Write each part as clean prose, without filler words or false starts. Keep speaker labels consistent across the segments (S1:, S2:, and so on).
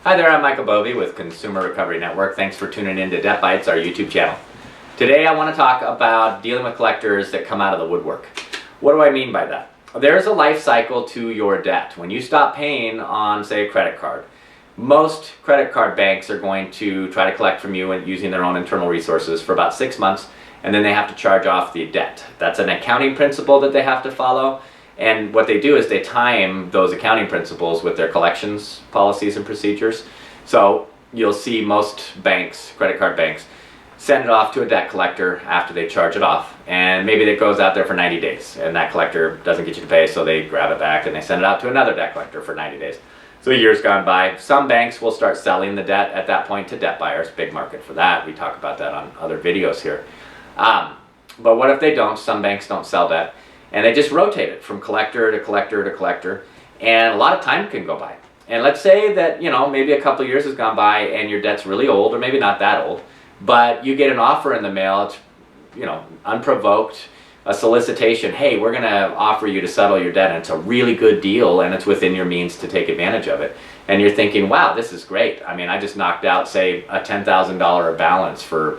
S1: Hi there, I'm Michael Bovee with Consumer Recovery Network. Thanks for tuning in to DebtBytes, our YouTube channel. Today I want to talk about dealing with collectors that come out of the woodwork. What do I mean by that? There's a life cycle to your debt. When you stop paying on, say, a credit card, most credit card banks are going to try to collect from you and using their own internal resources for about 6 months, and then they have to charge off the debt. That's an accounting principle that they have to follow. And what they do is they time those accounting principles with their collections policies and procedures. So you'll see most banks, credit card banks, send it off to a debt collector after they charge it off. And maybe it goes out there for 90 days and that collector doesn't get you to pay, so they grab it back and they send it out to another debt collector for 90 days. So a year's gone by. Some banks will start selling the debt at that point to debt buyers. Big market for that. We talk about that on other videos here. But what if they don't? Some banks don't sell debt. And they just rotate it from collector to collector to collector, and a lot of time can go by. And let's say that, maybe a couple of years has gone by and your debt's really old, or maybe not that old, but you get an offer in the mail, it's, unprovoked, a solicitation, hey, we're gonna offer you to settle your debt, and it's a really good deal, and it's within your means to take advantage of it. And you're thinking, wow, this is great. I mean, I just knocked out, say, a $10,000 balance for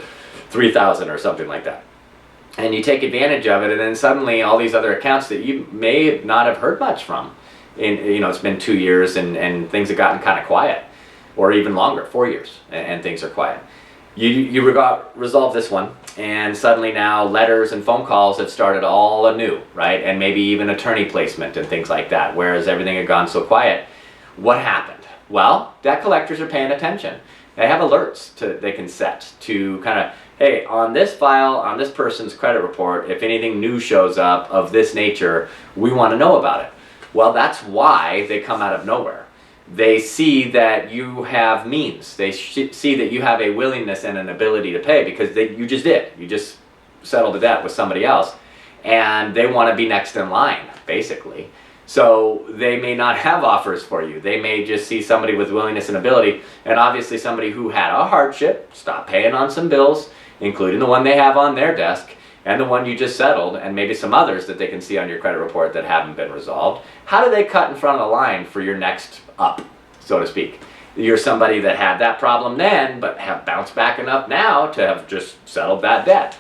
S1: $3,000 or something like that. And you take advantage of it, and then suddenly all these other accounts that you may not have heard much from, it's been 2 years and things have gotten kind of quiet, or even longer, 4 years, and things are quiet. You resolve this one, and suddenly now letters and phone calls have started all anew, right? And maybe even attorney placement and things like that, whereas everything had gone so quiet. What happened? Well, debt collectors are paying attention. They have alerts they can set to kind of, hey, on this file, on this person's credit report, if anything new shows up of this nature, we want to know about it. Well, that's why they come out of nowhere. They see that you have means. They see that you have a willingness and an ability to pay, because you just did. You just settled the debt with somebody else, and they want to be next in line, basically. So they may not have offers for you. They may just see somebody with willingness and ability, and obviously somebody who had a hardship, stopped paying on some bills, including the one they have on their desk, and the one you just settled, and maybe some others that they can see on your credit report that haven't been resolved. How do they cut in front of the line for your next up, so to speak? You're somebody that had that problem then, but have bounced back enough now to have just settled that debt.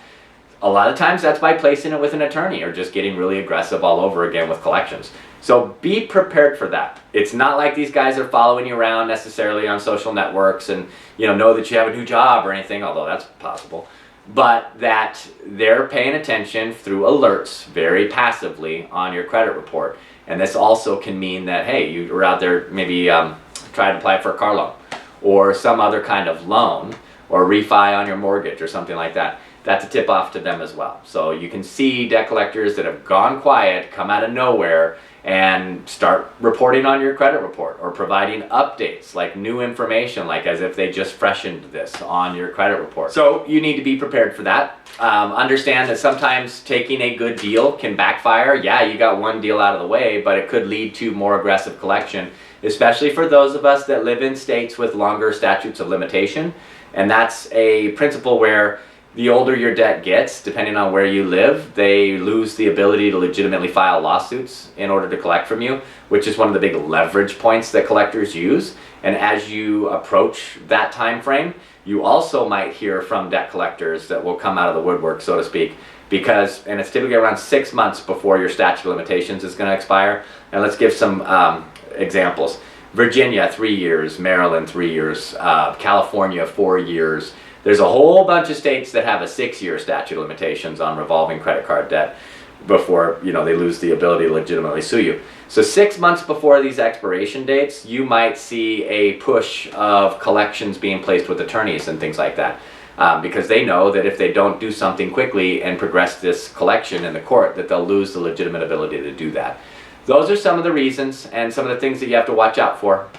S1: A lot of times that's by placing it with an attorney, or just getting really aggressive all over again with collections. So be prepared for that. It's not like these guys are following you around necessarily on social networks and know that you have a new job or anything, although that's possible. But that they're paying attention through alerts very passively on your credit report. And this also can mean that, hey, you were out there maybe trying to apply for a car loan or some other kind of loan, or refi on your mortgage or something like that. That's a tip off to them as well. So you can see debt collectors that have gone quiet, come out of nowhere, and start reporting on your credit report, or providing updates, like new information, like as if they just freshened this on your credit report. So you need to be prepared for that. Understand that sometimes taking a good deal can backfire. Yeah, you got one deal out of the way, but it could lead to more aggressive collection, especially for those of us that live in states with longer statutes of limitation. And that's a principle where the older your debt gets, depending on where you live, they lose the ability to legitimately file lawsuits in order to collect from you, which is one of the big leverage points that collectors use. And as you approach that time frame, you also might hear from debt collectors that will come out of the woodwork, so to speak, and it's typically around 6 months before your statute of limitations is going to expire. And let's give some examples. Virginia, 3 years. Maryland, 3 years. California, 4 years. There's a whole bunch of states that have a 6-year statute of limitations on revolving credit card debt before they lose the ability to legitimately sue you. So 6 months before these expiration dates, you might see a push of collections being placed with attorneys and things like that, because they know that if they don't do something quickly and progress this collection in the court, that they'll lose the legitimate ability to do that. Those are some of the reasons and some of the things that you have to watch out for.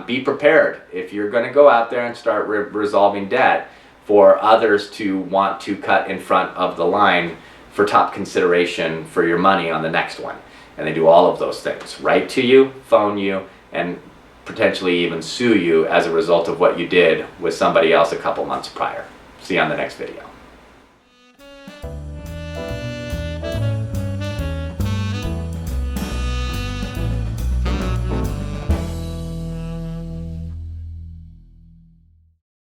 S1: Be prepared if you're going to go out there and start resolving debt, for others to want to cut in front of the line for top consideration for your money on the next one. And they do all of those things. Write to you, phone you, and potentially even sue you as a result of what you did with somebody else a couple months prior. See you on the next video.